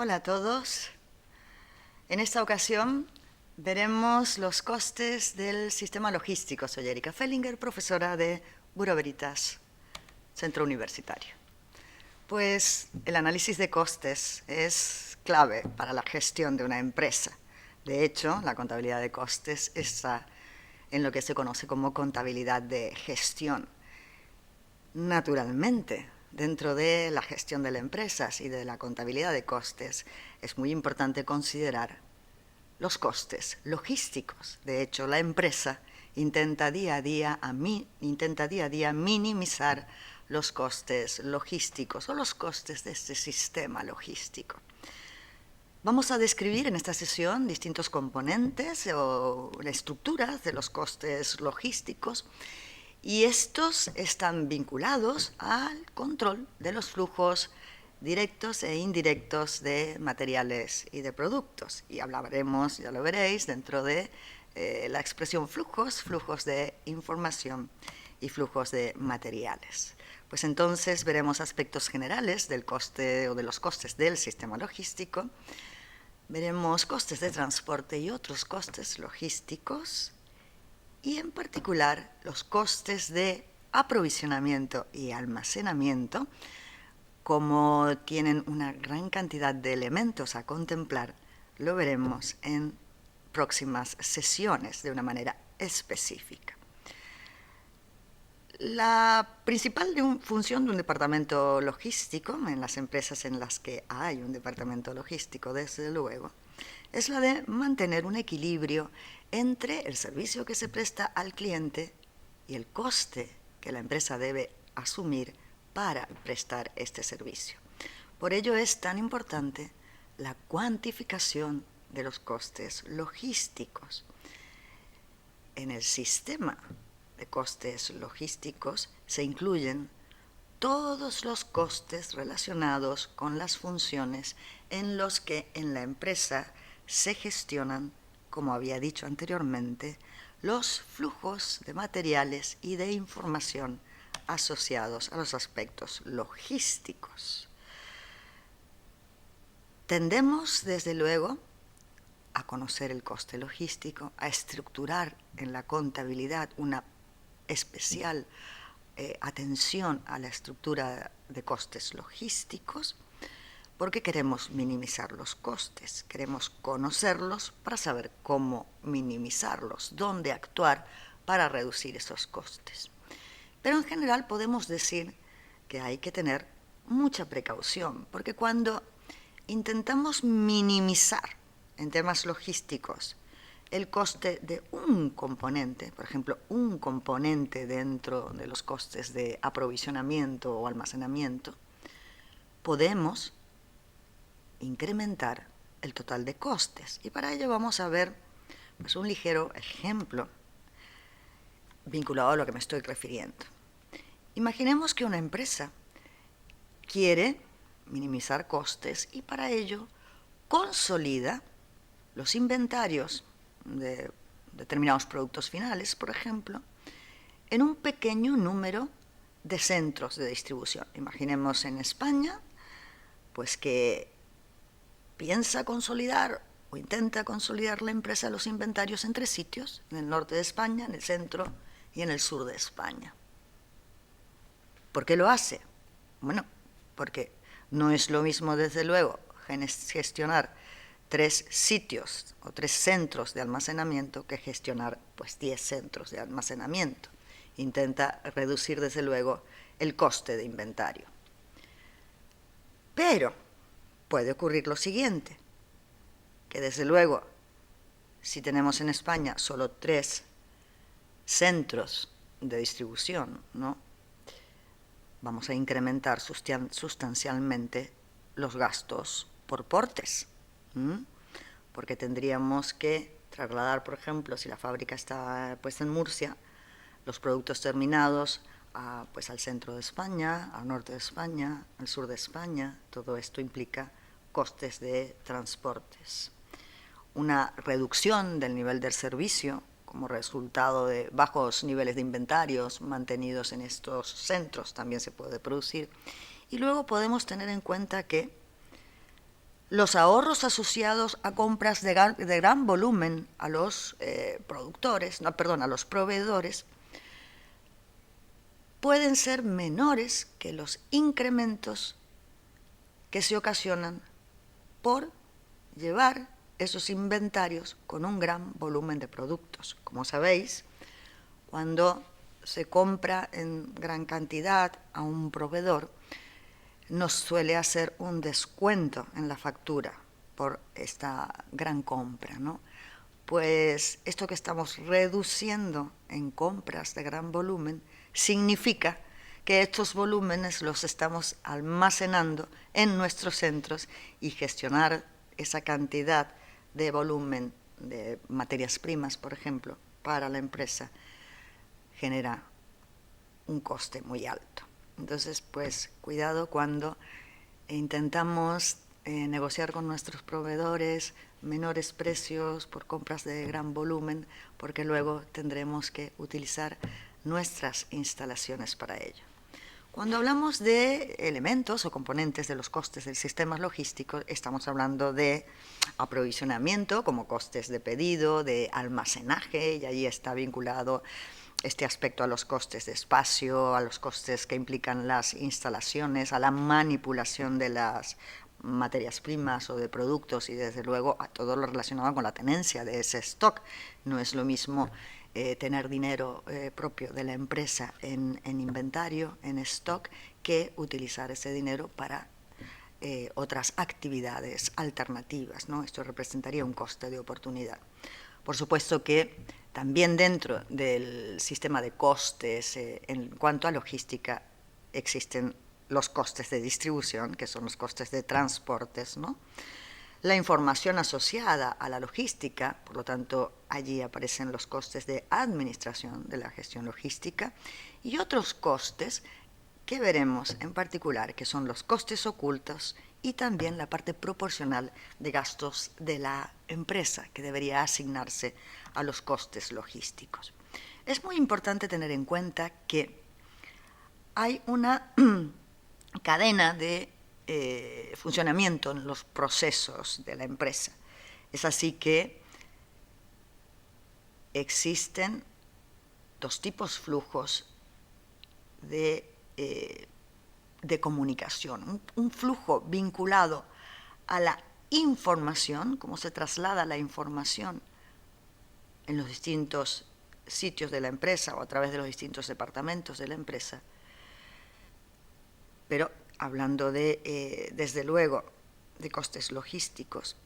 Hola a todos. En esta ocasión veremos los costes del sistema logístico. Soy Erika Fellinger, profesora de Bureau Veritas, Centro Universitario. Pues el análisis de costes es clave para la gestión de una empresa. De hecho, la contabilidad de costes está en lo que se conoce como contabilidad de gestión. Naturalmente, dentro de la gestión de las empresas y de la contabilidad de costes, es muy importante considerar los costes logísticos. De hecho, la empresa intenta día a día minimizar los costes logísticos o los costes de este sistema logístico. Vamos a describir en esta sesión distintos componentes o estructuras de los costes logísticos, y estos están vinculados al control de los flujos directos e indirectos de materiales y de productos. Y hablaremos, ya lo veréis, dentro de la expresión flujos de información y flujos de materiales. Pues entonces veremos aspectos generales del coste o de los costes del sistema logístico. Veremos costes de transporte y otros costes logísticos, y en particular los costes de aprovisionamiento y almacenamiento. Como tienen una gran cantidad de elementos a contemplar, lo veremos en próximas sesiones de una manera específica. La principal función de un departamento logístico, en las empresas en las que hay un departamento logístico, desde luego, es la de mantener un equilibrio entre el servicio que se presta al cliente y el coste que la empresa debe asumir para prestar este servicio. Por ello es tan importante la cuantificación de los costes logísticos. En el sistema de costes logísticos se incluyen todos los costes relacionados con las funciones en los que en la empresa se gestionan, como había dicho anteriormente, los flujos de materiales y de información asociados a los aspectos logísticos. Tendemos, desde luego, a conocer el coste logístico, a estructurar en la contabilidad una especial atención a la estructura de costes logísticos, porque queremos minimizar los costes, queremos conocerlos para saber cómo minimizarlos, dónde actuar para reducir esos costes. Pero en general podemos decir que hay que tener mucha precaución, porque cuando intentamos minimizar en temas logísticos el coste de un componente, por ejemplo, un componente dentro de los costes de aprovisionamiento o almacenamiento, podemos incrementar el total de costes. Y para ello vamos a ver pues, un ligero ejemplo vinculado a lo que me estoy refiriendo. Imaginemos que una empresa quiere minimizar costes y para ello consolida los inventarios de determinados productos finales, por ejemplo, en un pequeño número de centros de distribución. Imaginemos en España, pues que piensa consolidar o intenta consolidar la empresa los inventarios en 3 sitios, en el norte de España, en el centro y en el sur de España. ¿Por qué lo hace? Bueno, porque no es lo mismo, desde luego, gestionar 3 sitios o 3 centros de almacenamiento que gestionar pues 10 centros de almacenamiento. Intenta reducir, desde luego, el coste de inventario. Pero puede ocurrir lo siguiente, que desde luego, si tenemos en España solo 3 centros de distribución, ¿no?, vamos a incrementar sustancialmente los gastos por portes, porque tendríamos que trasladar, por ejemplo, si la fábrica está puesta en Murcia, los productos terminados pues al centro de España, al norte de España, al sur de España. Todo esto implica costes de transportes. Una reducción del nivel del servicio como resultado de bajos niveles de inventarios mantenidos en estos centros también se puede producir. Y luego podemos tener en cuenta que Los ahorros asociados a compras de gran volumen a los productores, no, perdón, a los proveedores, pueden ser menores que los incrementos que se ocasionan por llevar esos inventarios con un gran volumen de productos. Como sabéis, cuando se compra en gran cantidad a un proveedor, nos suele hacer un descuento en la factura por esta gran compra, ¿no? Pues esto que estamos reduciendo en compras de gran volumen significa que estos volúmenes los estamos almacenando en nuestros centros y gestionar esa cantidad de volumen de materias primas, por ejemplo, para la empresa genera un coste muy alto. Entonces, pues cuidado cuando intentamos negociar con nuestros proveedores menores precios por compras de gran volumen, porque luego tendremos que utilizar nuestras instalaciones para ello. Cuando hablamos de elementos o componentes de los costes del sistema logístico, estamos hablando de aprovisionamiento, como costes de pedido, de almacenaje, y ahí está vinculado este aspecto a los costes de espacio, a los costes que implican las instalaciones, a la manipulación de las materias primas o de productos y desde luego a todo lo relacionado con la tenencia de ese stock. No es lo mismo tener dinero propio de la empresa en inventario, en stock, que utilizar ese dinero para otras actividades alternativas, ¿no? Esto representaría un coste de oportunidad. Por supuesto que también dentro del sistema de costes, en cuanto a logística, existen los costes de distribución, que son los costes de transportes, ¿no? La información asociada a la logística, por lo tanto, allí aparecen los costes de administración de la gestión logística y otros costes que veremos en particular, que son los costes ocultos y también la parte proporcional de gastos de la empresa, que debería asignarse a los costes logísticos. Es muy importante tener en cuenta que hay una cadena de funcionamiento en los procesos de la empresa. Es así que existen dos tipos flujos de comunicación. Un flujo vinculado a la información, cómo se traslada la información en los distintos sitios de la empresa o a través de los distintos departamentos de la empresa. Pero hablando desde luego, de costes logísticos,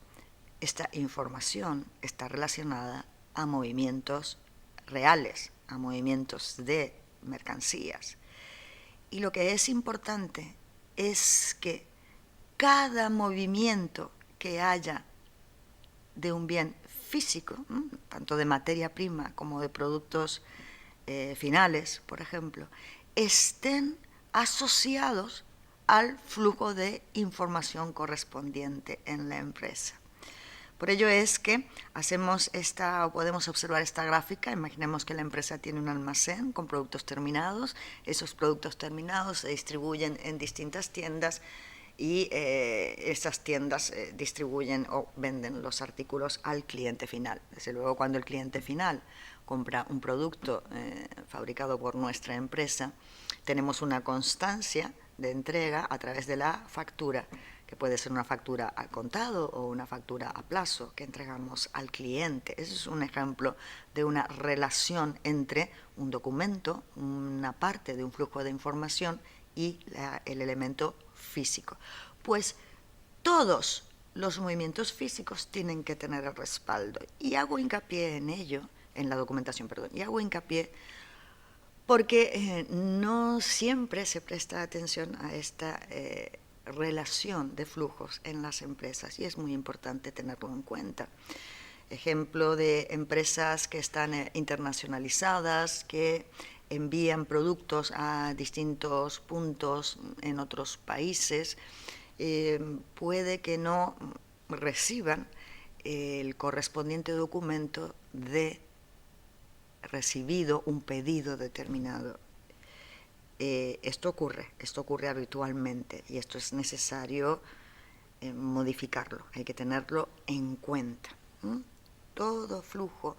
esta información está relacionada a movimientos reales, a movimientos de mercancías. Y lo que es importante es que cada movimiento que haya de un bien físico, tanto de materia prima como de productos finales, por ejemplo, estén asociados al flujo de información correspondiente en la empresa. Por ello es que podemos observar esta gráfica. Imaginemos que la empresa tiene un almacén con productos terminados. Esos productos terminados se distribuyen en distintas tiendas y esas tiendas distribuyen o venden los artículos al cliente final. Desde luego, cuando el cliente final compra un producto fabricado por nuestra empresa, tenemos una constancia de entrega a través de la factura, que puede ser una factura al contado o una factura a plazo que entregamos al cliente. Ese es un ejemplo de una relación entre un documento, una parte de un flujo de información y el elemento físico. Pues todos los movimientos físicos tienen que tener el respaldo. Y hago hincapié en ello, en la documentación, perdón, y hago hincapié porque no siempre se presta atención a esta relación de flujos en las empresas y es muy importante tenerlo en cuenta. Ejemplo de empresas que están internacionalizadas, que envían productos a distintos puntos en otros países, puede que no reciban el correspondiente documento de recibido un pedido determinado. Esto ocurre habitualmente y esto es necesario modificarlo, hay que tenerlo en cuenta. Todo flujo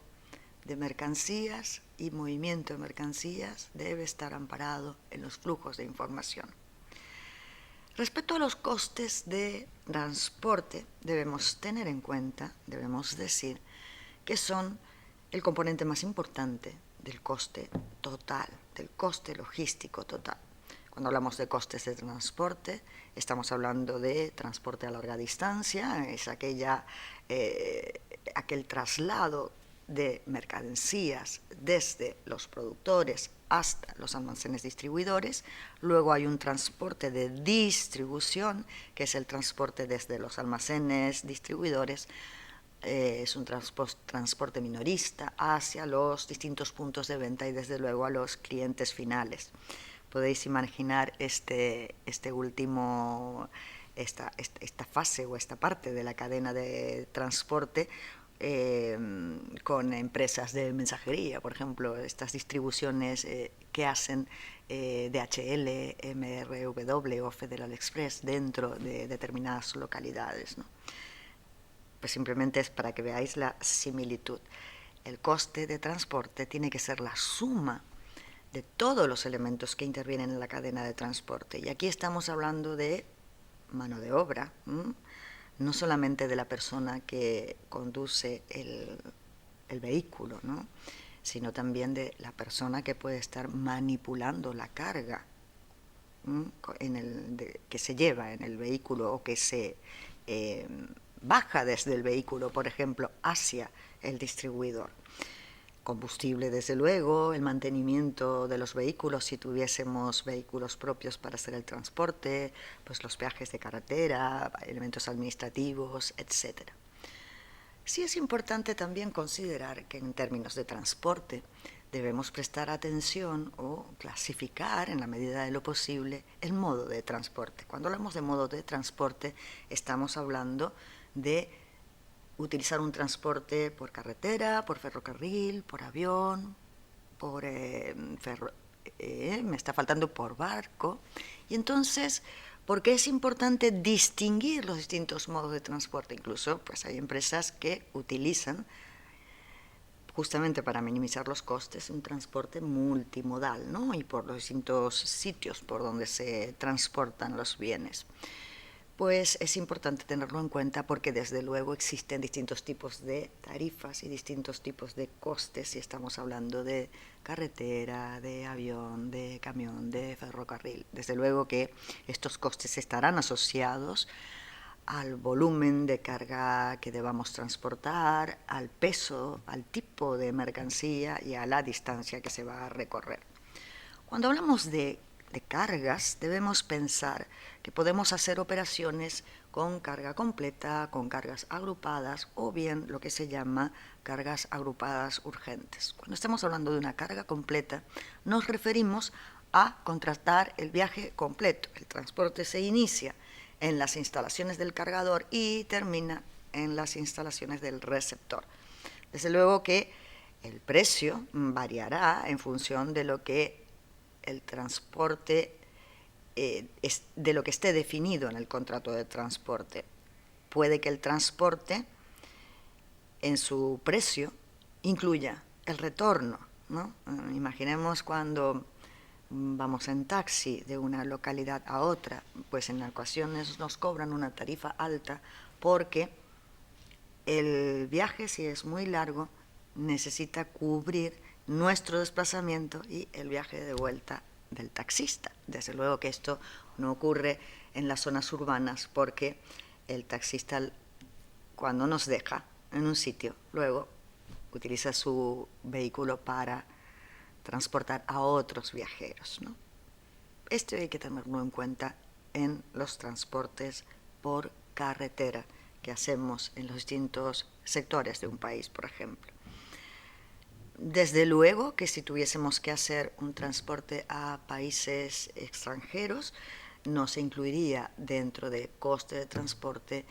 de mercancías y movimiento de mercancías debe estar amparado en los flujos de información. Respecto a los costes de transporte, debemos tener en cuenta, debemos decir, que son el componente más importante del coste total, del coste logístico total. Cuando hablamos de costes de transporte, estamos hablando de transporte a larga distancia, es aquel traslado de mercancías desde los productores hasta los almacenes distribuidores. Luego hay un transporte de distribución, que es el transporte desde los almacenes distribuidores, es un transporte minorista hacia los distintos puntos de venta y desde luego a los clientes finales. Podéis imaginar esta fase o esta parte de la cadena de transporte con empresas de mensajería, por ejemplo, estas distribuciones que hacen DHL, MRW o Federal Express dentro de determinadas localidades, ¿no? Pues simplemente es para que veáis la similitud. El coste de transporte tiene que ser la suma de todos los elementos que intervienen en la cadena de transporte. Y aquí estamos hablando de mano de obra, no solamente de la persona que conduce el vehículo, ¿no? Sino también de la persona que puede estar manipulando la carga que se lleva en el vehículo o que se baja desde el vehículo, por ejemplo, hacia el distribuidor. Combustible, desde luego, el mantenimiento de los vehículos, si tuviésemos vehículos propios para hacer el transporte, pues los peajes de carretera, elementos administrativos, etc. Sí es importante también considerar que en términos de transporte debemos prestar atención o clasificar en la medida de lo posible el modo de transporte. Cuando hablamos de modo de transporte estamos hablando de utilizar un transporte por carretera, por ferrocarril, por avión, me está faltando por barco. Y entonces, ¿por qué es importante distinguir los distintos modos de transporte? Incluso pues hay empresas que utilizan, justamente para minimizar los costes, un transporte multimodal, ¿no? Y por los distintos sitios por donde se transportan los bienes. Pues es importante tenerlo en cuenta porque desde luego existen distintos tipos de tarifas y distintos tipos de costes si estamos hablando de carretera, de avión, de camión, de ferrocarril. Desde luego que estos costes estarán asociados al volumen de carga que debamos transportar, al peso, al tipo de mercancía y a la distancia que se va a recorrer. Cuando hablamos de cargas, debemos pensar que podemos hacer operaciones con carga completa, con cargas agrupadas o bien lo que se llama cargas agrupadas urgentes. Cuando estamos hablando de una carga completa, nos referimos a contratar el viaje completo. El transporte se inicia en las instalaciones del cargador y termina en las instalaciones del receptor. Desde luego que el precio variará en función de lo que el transporte, de lo que esté definido en el contrato de transporte. Puede que el transporte en su precio incluya el retorno, ¿no? Imaginemos cuando vamos en taxi de una localidad a otra, pues en ocasiones nos cobran una tarifa alta porque el viaje, si es muy largo, necesita cubrir nuestro desplazamiento y el viaje de vuelta del taxista. Desde luego que esto no ocurre en las zonas urbanas porque el taxista, cuando nos deja en un sitio, luego utiliza su vehículo para transportar a otros viajeros, ¿no? Esto hay que tenerlo en cuenta en los transportes por carretera que hacemos en los distintos sectores de un país, por ejemplo. Desde luego que si tuviésemos que hacer un transporte a países extranjeros, no se incluiría dentro de coste de transporte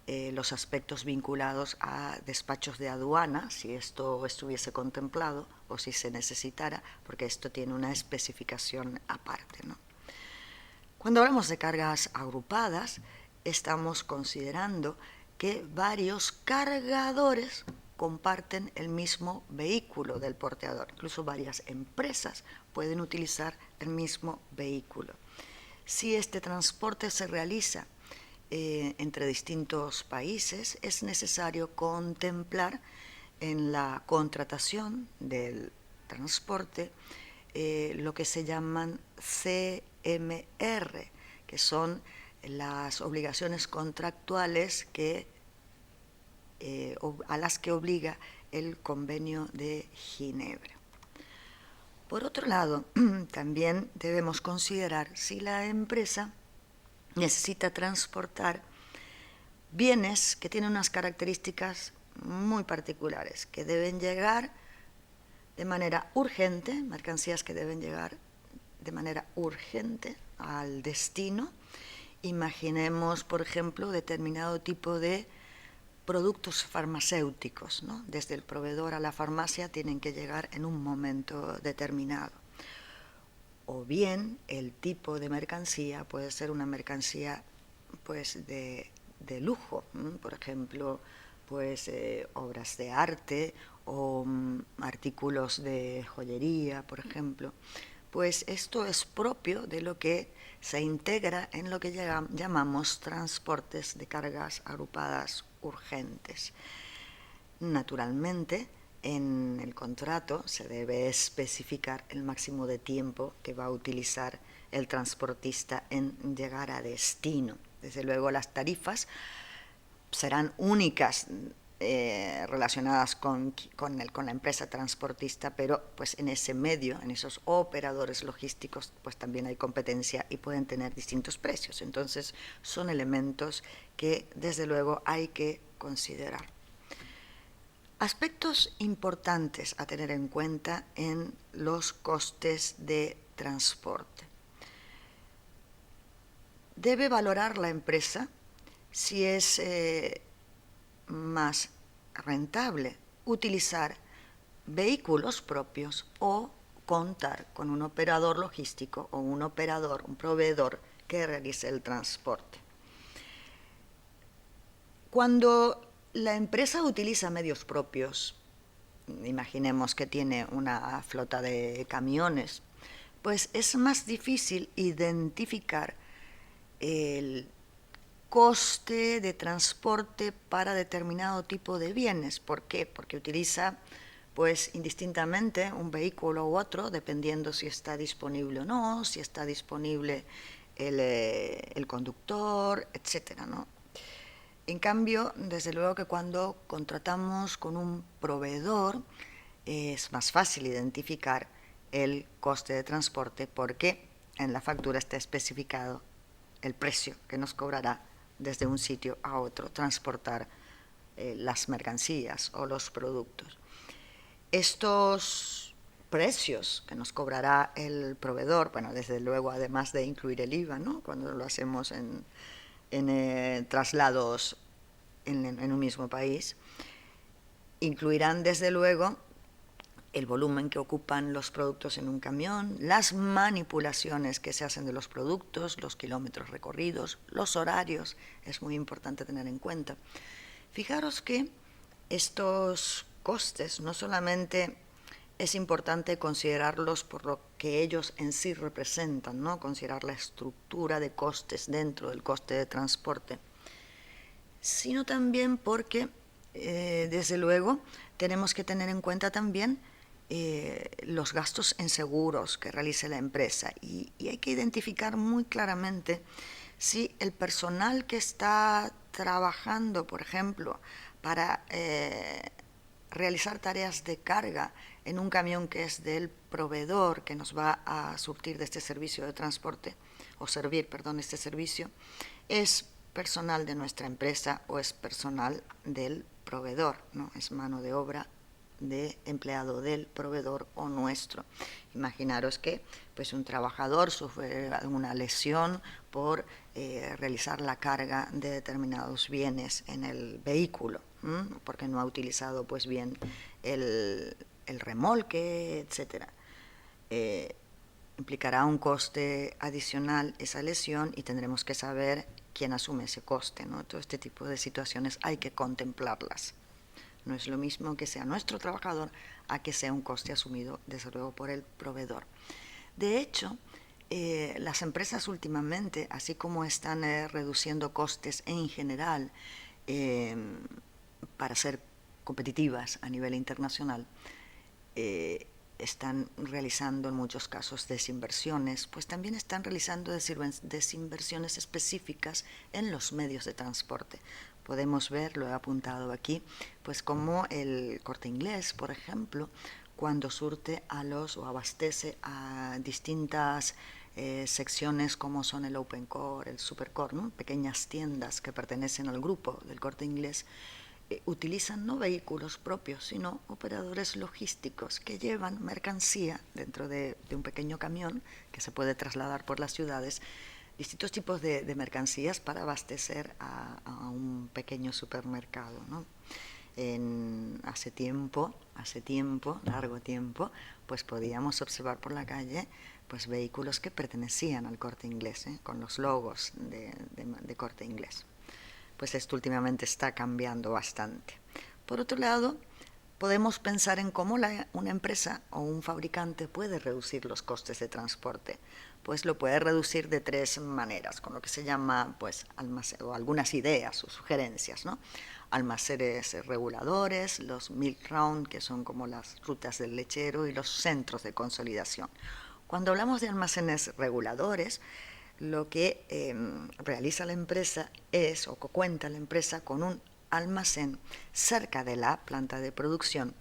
los aspectos vinculados a despachos de aduana, si esto estuviese contemplado o si se necesitara, porque esto tiene una especificación aparte, ¿no? Cuando hablamos de cargas agrupadas, estamos considerando que varios cargadores comparten el mismo vehículo del porteador. Incluso varias empresas pueden utilizar el mismo vehículo. Si este transporte se realiza entre distintos países, es necesario contemplar en la contratación del transporte lo que se llaman CMR, que son las obligaciones contractuales a las que obliga el Convenio de Ginebra. Por otro lado, también debemos considerar si la empresa necesita transportar bienes que tienen unas características muy particulares, que deben llegar de manera urgente, mercancías que deben llegar de manera urgente al destino. Imaginemos, por ejemplo, determinado tipo de productos farmacéuticos, ¿no? Desde el proveedor a la farmacia tienen que llegar en un momento determinado. O bien el tipo de mercancía puede ser una mercancía pues de lujo, por ejemplo, pues obras de arte o artículos de joyería, por ejemplo. Pues esto es propio de lo que se integra en lo que llamamos transportes de cargas agrupadas urgentes. Naturalmente, en el contrato se debe especificar el máximo de tiempo que va a utilizar el transportista en llegar a destino. Desde luego, las tarifas serán únicas relacionadas con la empresa transportista, pero pues en ese medio, en esos operadores logísticos, pues también hay competencia y pueden tener distintos precios. Entonces, son elementos que desde luego hay que considerar. Aspectos importantes a tener en cuenta en los costes de transporte. Debe valorar la empresa si es más rentable utilizar vehículos propios o contar con un operador logístico o un proveedor que realice el transporte. Cuando la empresa utiliza medios propios, imaginemos que tiene una flota de camiones, pues es más difícil identificar el coste de transporte para determinado tipo de bienes. ¿Por qué? Porque utiliza pues indistintamente un vehículo u otro, dependiendo si está disponible o no, si está disponible el conductor, etcétera, ¿no? En cambio, desde luego que cuando contratamos con un proveedor es más fácil identificar el coste de transporte porque en la factura está especificado el precio que nos cobrará desde un sitio a otro transportar las mercancías o los productos. Estos precios que nos cobrará el proveedor, bueno, desde luego además de incluir el IVA, ¿no? Cuando lo hacemos en traslados en un mismo país, incluirán desde luego el volumen que ocupan los productos en un camión, las manipulaciones que se hacen de los productos, los kilómetros recorridos, los horarios, es muy importante tener en cuenta. Fijaros que estos costes no solamente es importante considerarlos por lo que ellos en sí representan, ¿no? Considerar la estructura de costes dentro del coste de transporte, sino también porque, desde luego, tenemos que tener en cuenta también los gastos en seguros que realice la empresa y hay que identificar muy claramente si el personal que está trabajando, por ejemplo, para realizar tareas de carga en un camión que es del proveedor que nos va a surtir de este servicio de transporte, o servir, perdón, este servicio, es personal de nuestra empresa o es personal del proveedor, ¿no? Es mano de obra de empleado del proveedor o nuestro. Imaginaros que pues un trabajador sufre alguna lesión por realizar la carga de determinados bienes en el vehículo, porque no ha utilizado pues bien el remolque, etcétera. Implicará un coste adicional esa lesión y tendremos que saber quién asume ese coste, ¿no? Todo este tipo de situaciones hay que contemplarlas. No es lo mismo que sea nuestro trabajador a que sea un coste asumido, desde luego, por el proveedor. De hecho, las empresas últimamente, así como están reduciendo costes en general para ser competitivas a nivel internacional, están realizando en muchos casos desinversiones, pues también están realizando desinversiones específicas en los medios de transporte. Podemos ver, lo he apuntado aquí, pues como el Corte Inglés, por ejemplo, cuando surte o abastece a distintas secciones como son el Open Core, el Super Core, ¿no? Pequeñas tiendas que pertenecen al grupo del Corte Inglés, utilizan no vehículos propios, sino operadores logísticos que llevan mercancía dentro de un pequeño camión que se puede trasladar por las ciudades, distintos tipos de mercancías para abastecer a un pequeño supermercado, ¿no? Hace tiempo, largo tiempo, pues podíamos observar por la calle pues vehículos que pertenecían al Corte Inglés, con los logos de Corte Inglés. Pues esto últimamente está cambiando bastante. Por otro lado, podemos pensar en cómo una empresa o un fabricante puede reducir los costes de transporte. Pues lo puede reducir de 3 maneras, con lo que se llama pues, o algunas ideas o sugerencias, ¿no? Almacenes reguladores, los milk round, que son como las rutas del lechero, y los centros de consolidación. Cuando hablamos de almacenes reguladores, lo que realiza la empresa o cuenta la empresa con un almacén cerca de la planta de producción,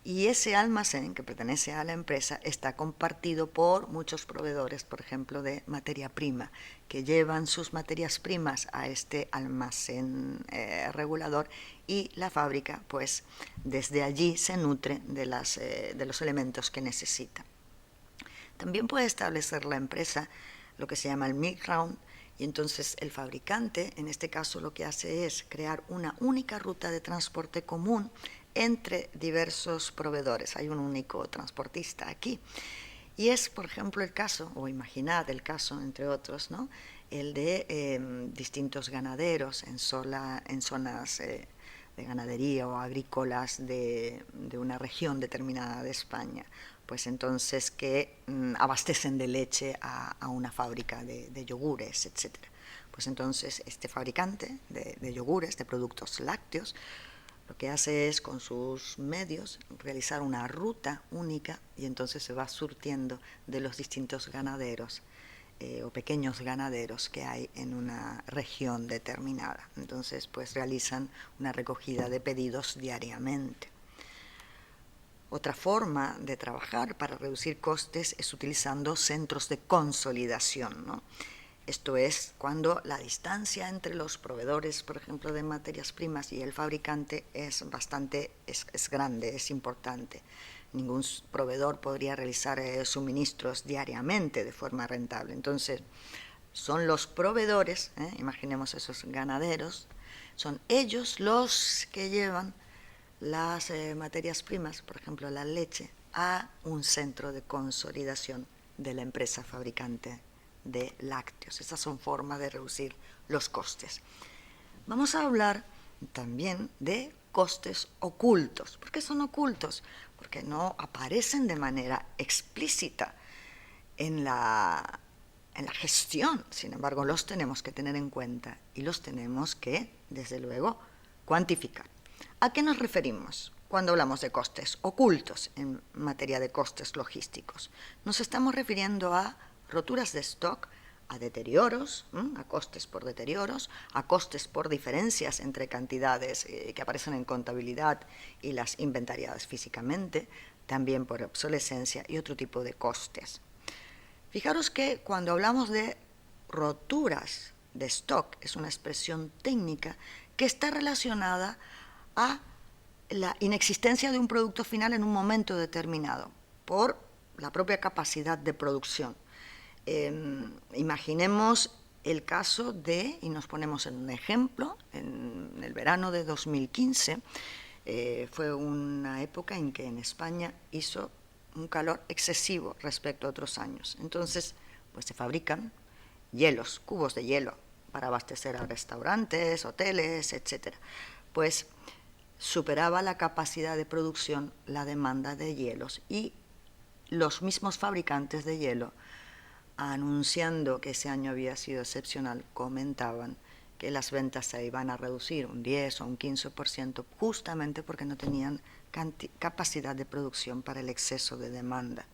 y ese almacén que pertenece a la empresa está compartido por muchos proveedores, por ejemplo, de materia prima, que llevan sus materias primas a este almacén regulador, y la fábrica, pues, desde allí se nutre de los elementos que necesita. También puede establecer la empresa lo que se llama el milk round, y entonces el fabricante, en este caso, lo que hace es crear una única ruta de transporte común entre diversos proveedores. Hay un único transportista aquí. Y es, por ejemplo, el caso, o imaginad el caso, entre otros, ¿no? El de distintos ganaderos en zonas de ganadería o agrícolas de una región determinada de España, pues entonces que abastecen de leche a una fábrica de yogures, etc. Pues entonces este fabricante de yogures, de productos lácteos, lo que hace es, con sus medios, realizar una ruta única, y entonces se va surtiendo de los distintos ganaderos o pequeños ganaderos que hay en una región determinada. Entonces, pues realizan una recogida de pedidos diariamente. Otra forma de trabajar para reducir costes es utilizando centros de consolidación, ¿no? Esto es cuando la distancia entre los proveedores, por ejemplo, de materias primas y el fabricante es grande, es importante. Ningún proveedor podría realizar suministros diariamente de forma rentable. Entonces, son los proveedores, imaginemos esos ganaderos, son ellos los que llevan las materias primas, por ejemplo la leche, a un centro de consolidación de la empresa fabricante de lácteos. Estas son formas de reducir los costes. Vamos a hablar también de costes ocultos. ¿Por qué son ocultos? Porque no aparecen de manera explícita en la gestión. Sin embargo, los tenemos que tener en cuenta y los tenemos que, desde luego, cuantificar. ¿A qué nos referimos cuando hablamos de costes ocultos en materia de costes logísticos? Nos estamos refiriendo a roturas de stock, a deterioros, a costes por deterioros, a costes por diferencias entre cantidades que aparecen en contabilidad y las inventariadas físicamente, también por obsolescencia y otro tipo de costes. Fijaros que cuando hablamos de roturas de stock, es una expresión técnica que está relacionada a la inexistencia de un producto final en un momento determinado por la propia capacidad de producción. Imaginemos el caso de, y nos ponemos en un ejemplo, en el verano de 2015, fue una época en que en España hizo un calor excesivo respecto a otros años. Entonces, pues se fabrican hielos, cubos de hielo para abastecer a restaurantes, hoteles, etc., pues superaba la capacidad de producción la demanda de hielos, y los mismos fabricantes de hielo, anunciando que ese año había sido excepcional, comentaban que las ventas se iban a reducir un 10 o un 15%, justamente porque no tenían capacidad de producción para el exceso de demanda.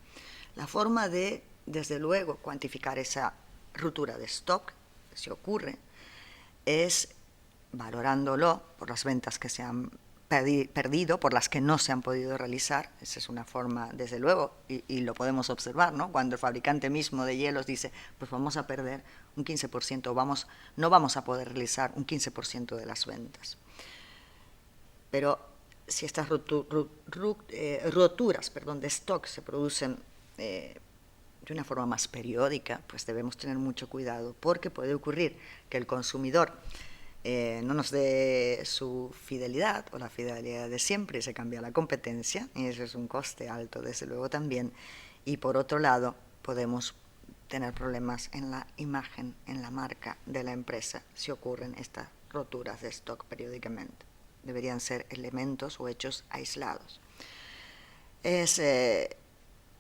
La forma de, desde luego, cuantificar esa ruptura de stock, si ocurre, es valorándolo por las ventas que se han perdido, por las que no se han podido realizar. Esa es una forma, desde luego, y lo podemos observar, ¿no? Cuando el fabricante mismo de hielos dice, pues vamos a perder un 15%, no vamos a poder realizar un 15% de las ventas. Pero si estas roturas de stock se producen de una forma más periódica, pues debemos tener mucho cuidado, porque puede ocurrir que el consumidor no nos dé su fidelidad o la fidelidad de siempre, y se cambia la competencia, y eso es un coste alto, desde luego, también. Y por otro lado, podemos tener problemas en la imagen, en la marca de la empresa, si ocurren estas roturas de stock periódicamente. Deberían ser elementos o hechos aislados. Es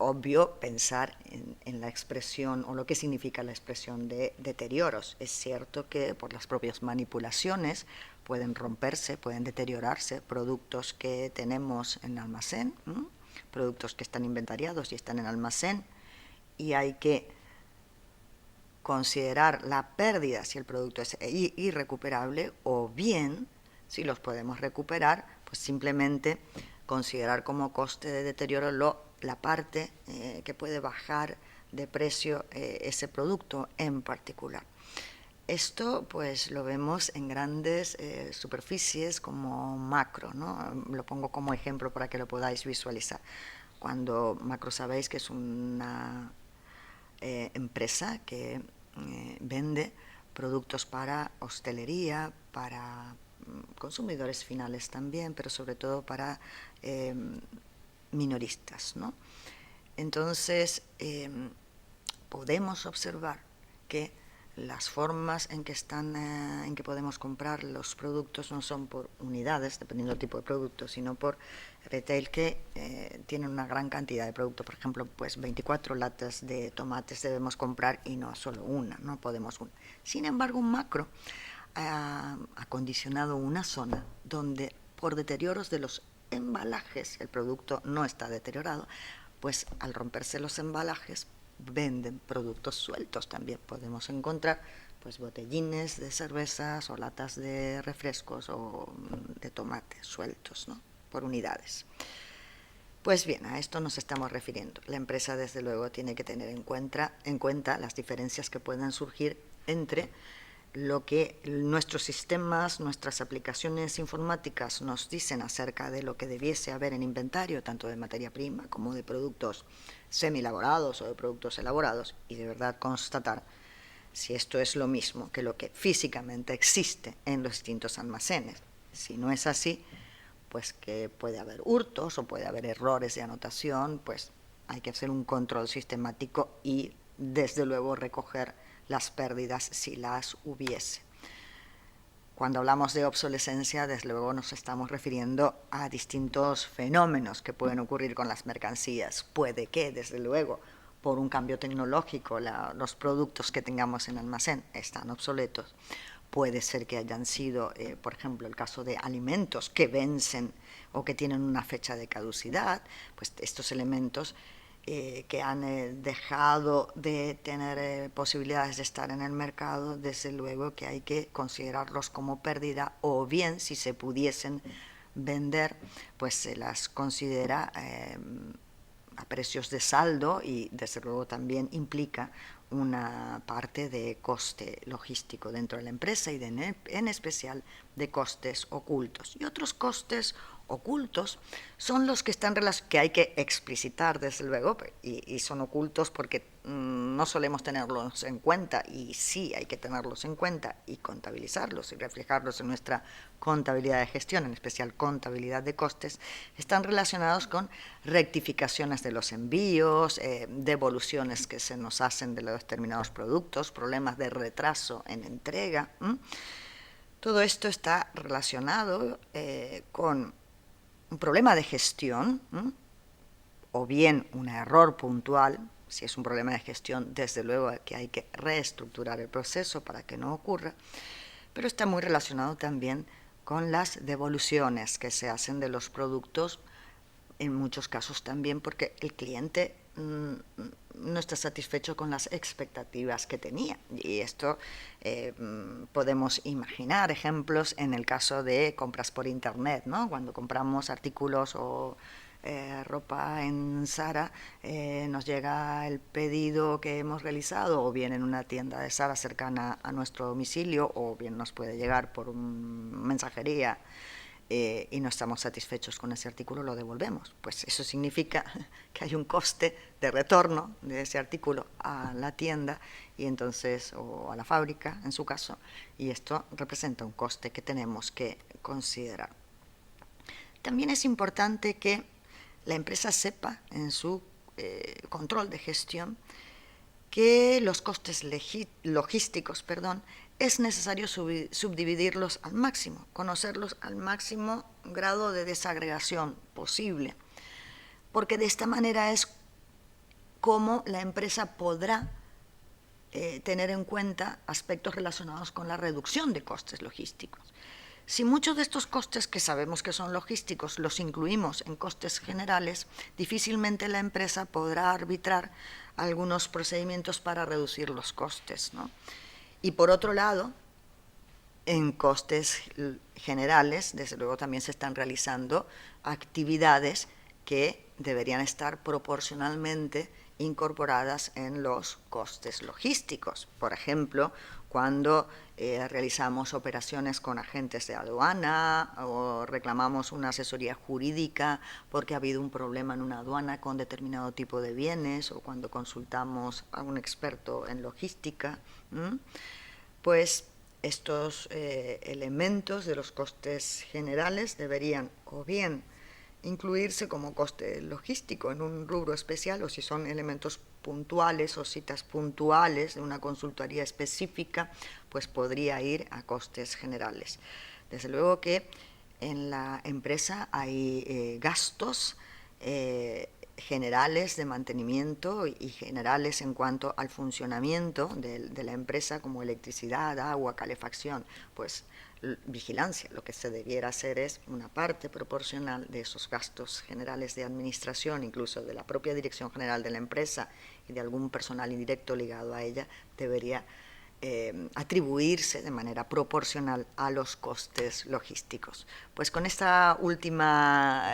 obvio pensar en la expresión o lo que significa la expresión de deterioros. Es cierto que por las propias manipulaciones pueden romperse, pueden deteriorarse productos que tenemos en almacén, productos que están inventariados y están en almacén, y hay que considerar la pérdida si el producto es irrecuperable, o bien, si los podemos recuperar, pues simplemente considerar como coste de deterioro la parte que puede bajar de precio ese producto en particular. Esto pues lo vemos en grandes superficies como Macro, ¿no? Lo pongo como ejemplo para que lo podáis visualizar. Cuando Macro, sabéis que es una empresa que vende productos para hostelería, para consumidores finales también, pero sobre todo para minoristas, ¿no? Entonces, podemos observar que las formas en que podemos comprar los productos no son por unidades, dependiendo del tipo de producto, sino por retail, que tienen una gran cantidad de productos. Por ejemplo, pues 24 latas de tomates debemos comprar y no solo una, no podemos una. Sin embargo, un Macro ha acondicionado una zona donde, por deterioros de los embalajes, el producto no está deteriorado, pues al romperse los embalajes venden productos sueltos. También podemos encontrar pues botellines de cervezas o latas de refrescos o de tomates sueltos, ¿no?, por unidades. Pues bien, a esto nos estamos refiriendo. La empresa, desde luego, tiene que tener en cuenta las diferencias que puedan surgir entre lo que nuestros sistemas, nuestras aplicaciones informáticas nos dicen acerca de lo que debiese haber en inventario, tanto de materia prima como de productos semi-elaborados o de productos elaborados, y de verdad constatar si esto es lo mismo que lo que físicamente existe en los distintos almacenes. Si no es así, pues que puede haber hurtos o puede haber errores de anotación, pues hay que hacer un control sistemático y, desde luego, recoger las pérdidas si las hubiese. Cuando hablamos de obsolescencia, desde luego nos estamos refiriendo a distintos fenómenos que pueden ocurrir con las mercancías. Puede que, desde luego, por un cambio tecnológico, los productos que tengamos en almacén están obsoletos. Puede ser que hayan sido, por ejemplo, el caso de alimentos que vencen o que tienen una fecha de caducidad, pues estos elementos que han dejado de tener posibilidades de estar en el mercado, desde luego que hay que considerarlos como pérdida, o bien, si se pudiesen vender, pues se las considera a precios de saldo, y desde luego también implica una parte de coste logístico dentro de la empresa y en especial de costes ocultos y otros costes ocultos son los que que hay que explicitar, desde luego, y son ocultos porque no solemos tenerlos en cuenta, y sí hay que tenerlos en cuenta y contabilizarlos y reflejarlos en nuestra contabilidad de gestión, en especial contabilidad de costes. Están relacionados con rectificaciones de los envíos, devoluciones que se nos hacen de los determinados productos, problemas de retraso en entrega. Todo esto está relacionado con un problema de gestión, o bien un error puntual. Si es un problema de gestión, desde luego que hay que reestructurar el proceso para que no ocurra, pero está muy relacionado también con las devoluciones que se hacen de los productos, en muchos casos también porque el cliente no está satisfecho con las expectativas que tenía. Y esto podemos imaginar ejemplos en el caso de compras por internet, ¿no? Cuando compramos artículos o ropa en Zara, nos llega el pedido que hemos realizado, o bien en una tienda de Zara cercana a nuestro domicilio, o bien nos puede llegar por mensajería, y no estamos satisfechos con ese artículo, lo devolvemos. Pues eso significa que hay un coste de retorno de ese artículo a la tienda, y entonces, o a la fábrica en su caso, y esto representa un coste que tenemos que considerar. También es importante que la empresa sepa en su control de gestión que los costes logísticos, es necesario subdividirlos al máximo, conocerlos al máximo grado de desagregación posible, porque de esta manera es como la empresa podrá tener en cuenta aspectos relacionados con la reducción de costes logísticos. Si muchos de estos costes que sabemos que son logísticos los incluimos en costes generales, difícilmente la empresa podrá arbitrar algunos procedimientos para reducir los costes, ¿no? Y por otro lado, en costes generales, desde luego también se están realizando actividades que deberían estar proporcionalmente incorporadas en los costes logísticos. Por ejemplo, cuando realizamos operaciones con agentes de aduana o reclamamos una asesoría jurídica porque ha habido un problema en una aduana con determinado tipo de bienes, o cuando consultamos a un experto en logística, pues estos elementos de los costes generales deberían o bien incluirse como coste logístico en un rubro especial, o si son elementos puntuales o citas puntuales de una consultoría específica, pues podría ir a costes generales. Desde luego que en la empresa hay gastos generales de mantenimiento y generales en cuanto al funcionamiento de la empresa, como electricidad, agua, calefacción, pues vigilancia. Lo que se debiera hacer es una parte proporcional de esos gastos generales de administración, incluso de la propia dirección general de la empresa y de algún personal indirecto ligado a ella, debería atribuirse de manera proporcional a los costes logísticos. Pues con esta última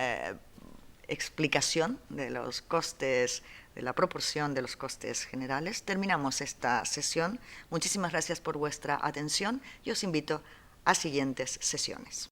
explicación de los costes, de la proporción de los costes generales, terminamos esta sesión. Muchísimas gracias por vuestra atención y os invito a siguientes sesiones.